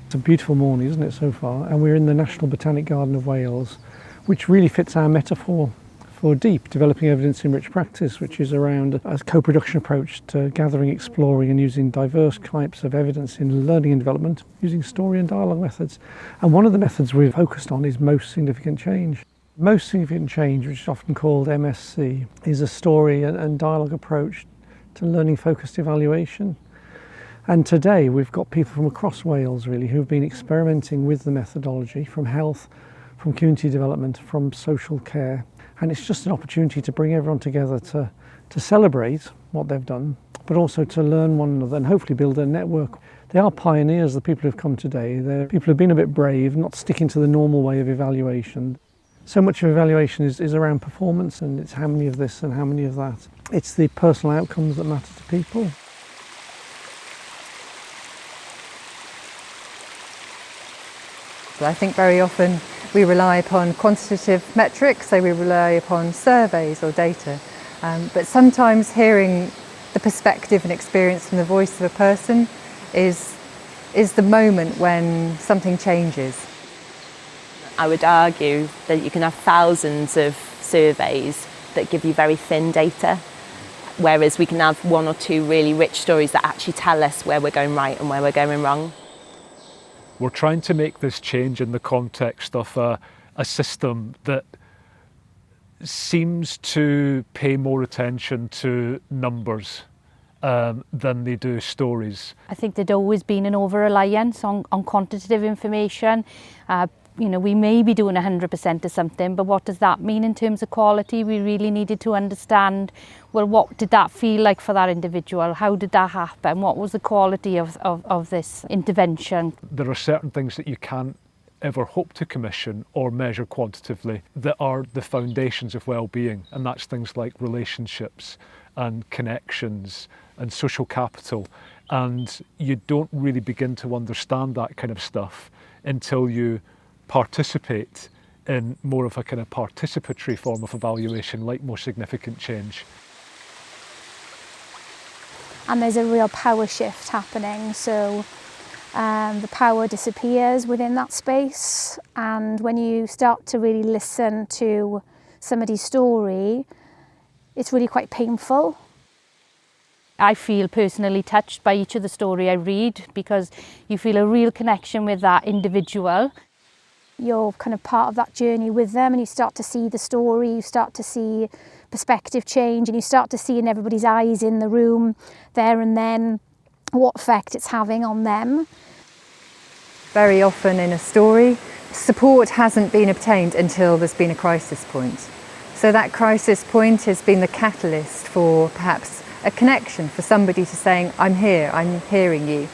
It's a beautiful morning, isn't it, so far? And we're in the National Botanic Garden of Wales, which really fits our metaphor for DEEP, developing evidence-enriched practice, which is around a co-production approach to gathering, exploring and using diverse types of evidence in learning and development, using story and dialogue methods. And one of the methods we've focused on is most significant change. Most significant change, which is often called MSC, is a story and dialogue approach to learning-focused evaluation. And today we've got people from across Wales really who've been experimenting with the methodology, from health, from community development, from social care. And it's just an opportunity to bring everyone together to celebrate what they've done, but also to learn one another and hopefully build a network. They are pioneers, the people who've come today. They're people who've been a bit brave, not sticking to the normal way of evaluation. So much of evaluation is around performance, and it's how many of this and how many of that. It's the personal outcomes that matter to people. I think very often we rely upon quantitative metrics, so we rely upon surveys or data. But sometimes hearing the perspective and experience from the voice of a person is the moment when something changes. I would argue that you can have thousands of surveys that give you very thin data, whereas we can have one or two really rich stories that actually tell us where we're going right and where we're going wrong. We're trying to make this change in the context of a system that seems to pay more attention to numbers than they do stories. I think there'd always been an over-reliance on quantitative information. We may be doing 100% of something, but what does that mean in terms of quality? We really needed to understand, well, what did that feel like for that individual? How did that happen? What was the quality of this intervention? There are certain things that you can't ever hope to commission or measure quantitatively that are the foundations of well-being, and that's things like relationships and connections and social capital. And you don't really begin to understand that kind of stuff until you participate in more of a kind of participatory form of evaluation, like more significant change. And there's a real power shift happening, so the power disappears within that space, and when you start to really listen to somebody's story, it's really quite painful. I feel personally touched by each of the story I read, because you feel a real connection with that individual. You're kind of part of that journey with them, and you start to see the story, you start to see perspective change, and you start to see in everybody's eyes in the room there and then what effect it's having on them. Very often in a story, support hasn't been obtained until there's been a crisis point. So that crisis point has been the catalyst for perhaps a connection, for somebody to saying, I'm here, I'm hearing you.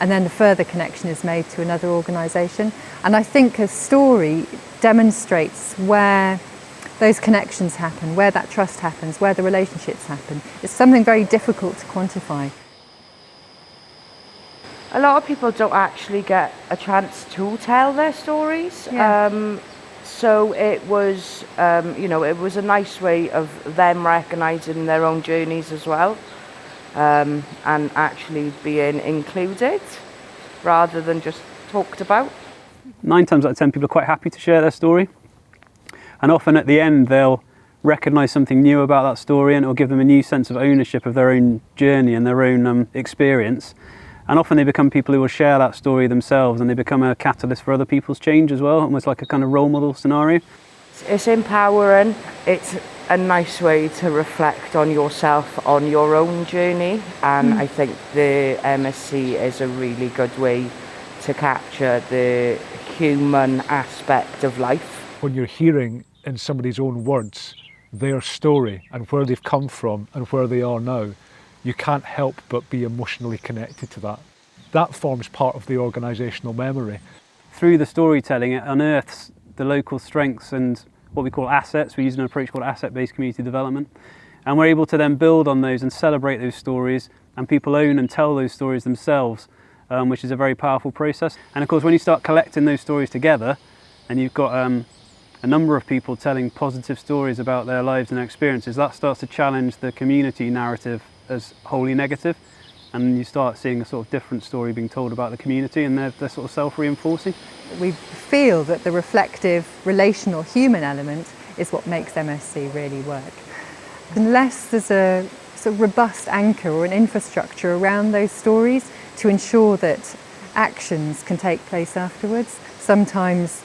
And then the further connection is made to another organisation. And I think a story demonstrates where those connections happen, where that trust happens, where the relationships happen. It's something very difficult to quantify. A lot of people don't actually get a chance to tell their stories. Yeah. So it was, it was a nice way of them recognising their own journeys as well. And actually being included rather than just talked about. 9 times out of 10 people are quite happy to share their story, and often at the end they'll recognise something new about that story, and it will give them a new sense of ownership of their own journey and their own experience. And often they become people who will share that story themselves, and they become a catalyst for other people's change as well, almost like a kind of role model scenario. It's empowering. It's a nice way to reflect on yourself, on your own journey, and I think the MSC is a really good way to capture the human aspect of life. When you're hearing in somebody's own words their story and where they've come from and where they are now, you can't help but be emotionally connected to that. That forms part of the organisational memory. Through the storytelling, it unearths the local strengths and what we call assets. We use an approach called asset-based community development, and we're able to then build on those and celebrate those stories, and people own and tell those stories themselves, which is a very powerful process. And of course, when you start collecting those stories together, and you've got a number of people telling positive stories about their lives and their experiences, that starts to challenge the community narrative as wholly negative, and you start seeing a sort of different story being told about the community, and they're sort of self-reinforcing. We feel that the reflective, relational, human element is what makes MSC really work. Unless there's a sort of robust anchor or an infrastructure around those stories to ensure that actions can take place afterwards, sometimes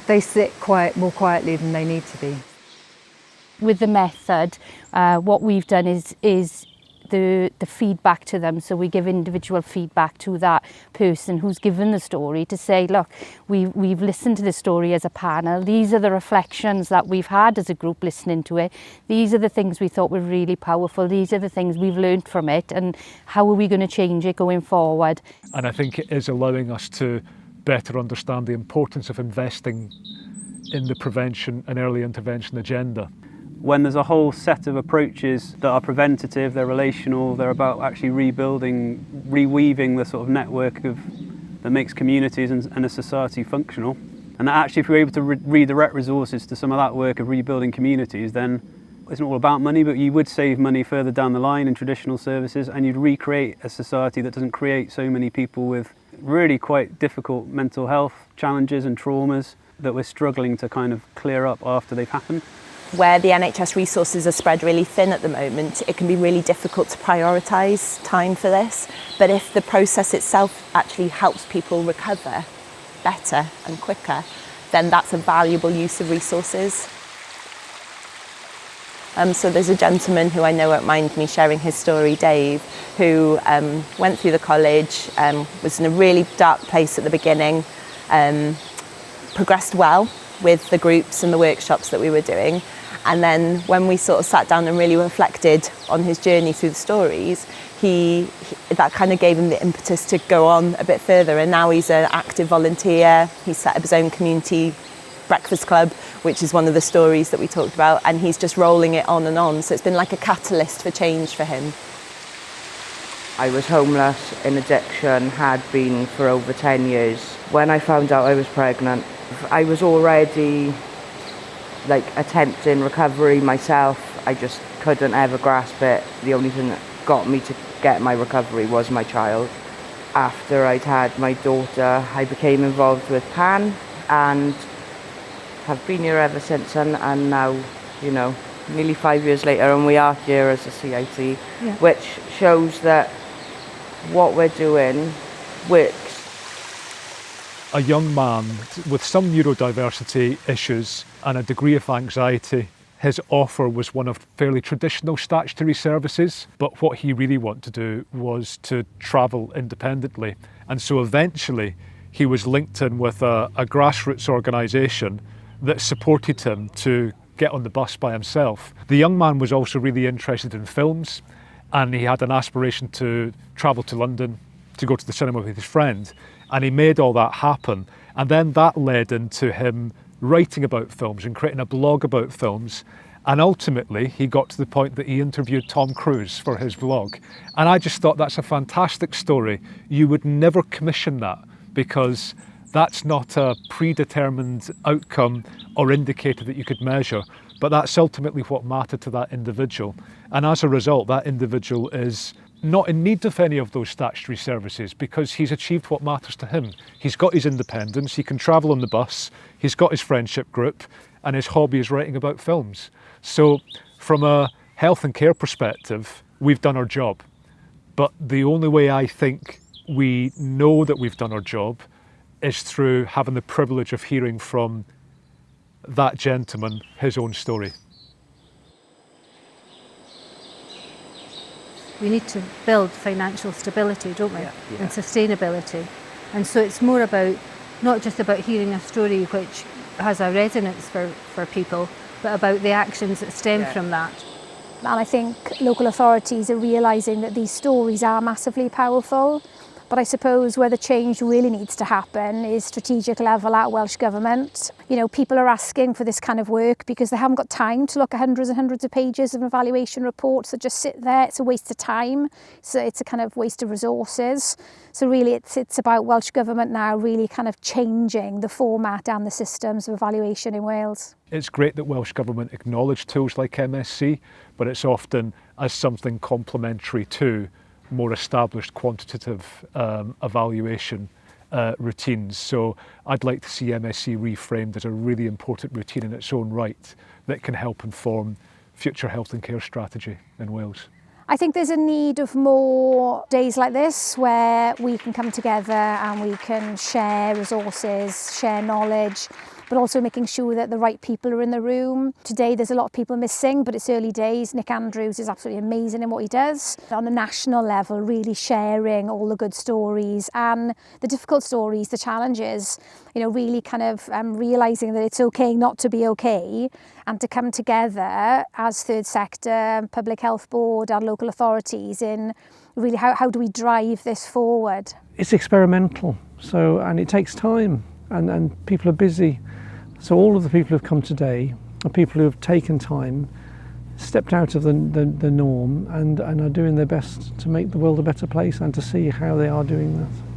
they sit more quietly than they need to be. With the method, what we've done is the feedback to them. So we give individual feedback to that person who's given the story to say, look, we've listened to the story as a panel. These are the reflections that we've had as a group listening to it. These are the things we thought were really powerful. These are the things we've learned from it, and how are we going to change it going forward? And I think it is allowing us to better understand the importance of investing in the prevention and early intervention agenda. When there's a whole set of approaches that are preventative, they're relational, they're about actually rebuilding, reweaving the sort of network that makes communities and a society functional. And that actually, if we're able to redirect resources to some of that work of rebuilding communities, then it's not all about money, but you would save money further down the line in traditional services, and you'd recreate a society that doesn't create so many people with really quite difficult mental health challenges and traumas that we're struggling to kind of clear up after they've happened. Where the NHS resources are spread really thin at the moment, it can be really difficult to prioritise time for this. But if the process itself actually helps people recover better and quicker, then that's a valuable use of resources. So there's a gentleman who I know won't mind me sharing his story, Dave, who went through the college, was in a really dark place at the beginning, progressed well with the groups and the workshops that we were doing. And then when we sort of sat down and really reflected on his journey through the stories, that kind of gave him the impetus to go on a bit further. And now he's an active volunteer. He's set up his own community breakfast club, which is one of the stories that we talked about. And he's just rolling it on and on. So it's been like a catalyst for change for him. I was homeless, in addiction, had been for over 10 years. When I found out I was pregnant, I was already attempting recovery myself. I just couldn't ever grasp it. The only thing that got me to get my recovery was my child. After I'd had my daughter, I became involved with PAN and have been here ever since, and now, nearly 5 years later, and we are here as a CIT, which shows that what we're doing works. A young man with some neurodiversity issues and a degree of anxiety. His offer was one of fairly traditional statutory services, but what he really wanted to do was to travel independently. And so eventually he was linked in with a grassroots organisation that supported him to get on the bus by himself. The young man was also really interested in films, and he had an aspiration to travel to London to go to the cinema with his friend. And he made all that happen. And then that led into him writing about films and creating a blog about films. And ultimately, he got to the point that he interviewed Tom Cruise for his vlog. And I just thought that's a fantastic story. You would never commission that because that's not a predetermined outcome or indicator that you could measure. But that's ultimately what mattered to that individual. And as a result, that individual is not in need of any of those statutory services because he's achieved what matters to him. He's got his independence, he can travel on the bus, he's got his friendship group, and his hobby is writing about films. So from a health and care perspective, we've done our job. But the only way I think we know that we've done our job is through having the privilege of hearing from that gentleman, his own story. We need to build financial stability, don't we? And sustainability. And so it's more about, not just about hearing a story which has a resonance for people, but about the actions that stem from that. And I think local authorities are realising that these stories are massively powerful. But I suppose where the change really needs to happen is strategic level at Welsh Government. People are asking for this kind of work because they haven't got time to look at hundreds and hundreds of pages of evaluation reports that just sit there. It's a waste of time. So it's a kind of waste of resources. So really it's about Welsh Government now really kind of changing the format and the systems of evaluation in Wales. It's great that Welsh Government acknowledge tools like MSC, but it's often as something complementary to, more established quantitative evaluation routines. So I'd like to see MSc reframed as a really important routine in its own right that can help inform future health and care strategy in Wales. I think there's a need of more days like this where we can come together and we can share resources, share knowledge, but also making sure that the right people are in the room. Today there's a lot of people missing, but it's early days. Nick Andrews is absolutely amazing in what he does. On a national level, really sharing all the good stories and the difficult stories, the challenges, you know, really kind of realising that it's okay not to be okay, and to come together as third sector, public health board and local authorities in really how do we drive this forward? It's experimental, and it takes time, and people are busy. So all of the people who've come today are people who have taken time, stepped out of the norm and are doing their best to make the world a better place and to see how they are doing that.